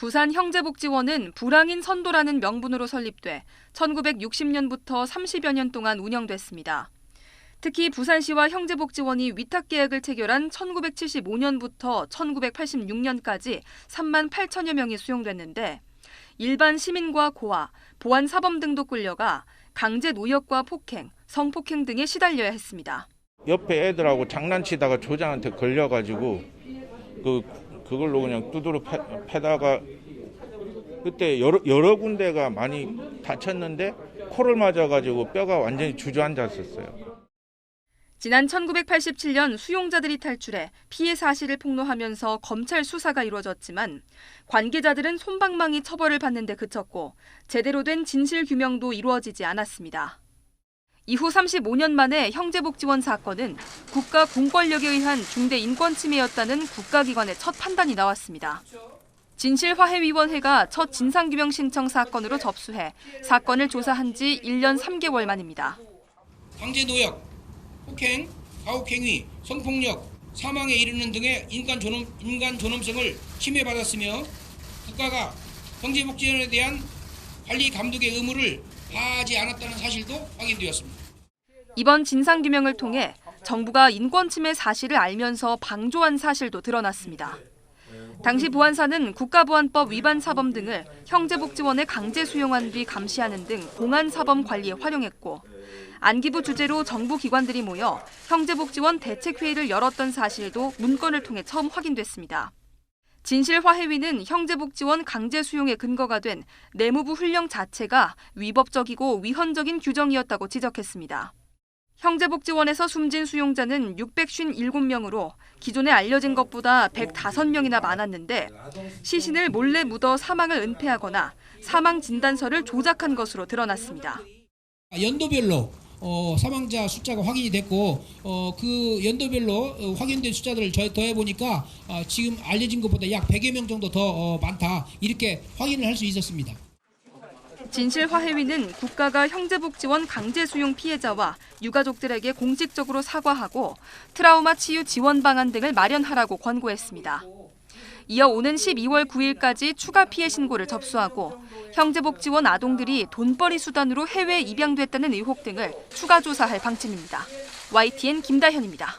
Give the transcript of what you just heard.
부산 형제복지원은 불황인 선도라는 명분으로 설립돼 1960년부터 30여 년 동안 운영됐습니다. 특히 부산시와 형제복지원이 위탁계약을 체결한 1975년부터 1986년까지 3만 8천여 명이 수용됐는데 일반 시민과 고아, 보안사범 등도 끌려가 강제 노역과 폭행, 성폭행 등에 시달려야 했습니다. 옆에 애들하고 장난치다가 조장한테 걸려가지고 그걸로 그냥 두드러 패다가 그때 여러 군데가 많이 다쳤는데 코를 맞아가지고 뼈가 완전히 주저앉았었어요. 지난 1987년 수용자들이 탈출해 피해 사실을 폭로하면서 검찰 수사가 이루어졌지만 관계자들은 솜방망이 처벌을 받는 데 그쳤고 제대로 된 진실 규명도 이루어지지 않았습니다. 이후 35년 만에 형제복지원 사건은 국가 공권력에 의한 중대 인권침해였다는 국가기관의 첫 판단이 나왔습니다. 진실화해위원회가 첫 진상규명 신청 사건으로 접수해 사건을 조사한 지 1년 3개월 만입니다. 강제노역, 폭행, 가혹행위, 성폭력, 사망에 이르는 등의 인간 존엄성을 침해받았으며 국가가 형제복지원에 대한 관리 감독의 의무를 다하지 않았다는 사실도 확인되었습니다. 이번 진상규명을 통해 정부가 인권침해 사실을 알면서 방조한 사실도 드러났습니다. 당시 보안사는 국가보안법 위반 사범 등을 형제복지원에 강제 수용한 뒤 감시하는 등 공안사범 관리에 활용했고 안기부 주재로 정부 기관들이 모여 형제복지원 대책회의를 열었던 사실도 문건을 통해 처음 확인됐습니다. 진실화해위는 형제복지원 강제 수용의 근거가 된 내무부 훈령 자체가 위법적이고 위헌적인 규정이었다고 지적했습니다. 형제복지원에서 숨진 수용자는 657명으로 기존에 알려진 것보다 105명이나 많았는데 시신을 몰래 묻어 사망을 은폐하거나 사망 진단서를 조작한 것으로 드러났습니다. 연도별로 사망자 숫자가 확인이 됐고 그 연도별로 확인된 숫자들을 더해보니까 지금 알려진 것보다 약 100여 명 정도 더 많다 이렇게 확인을 할 수 있었습니다. 진실화해위는 국가가 형제복지원 강제 수용 피해자와 유가족들에게 공식적으로 사과하고 트라우마 치유 지원 방안 등을 마련하라고 권고했습니다. 이어 오는 12월 9일까지 추가 피해 신고를 접수하고 형제복지원 아동들이 돈벌이 수단으로 해외 입양됐다는 의혹 등을 추가 조사할 방침입니다. YTN 김다현입니다.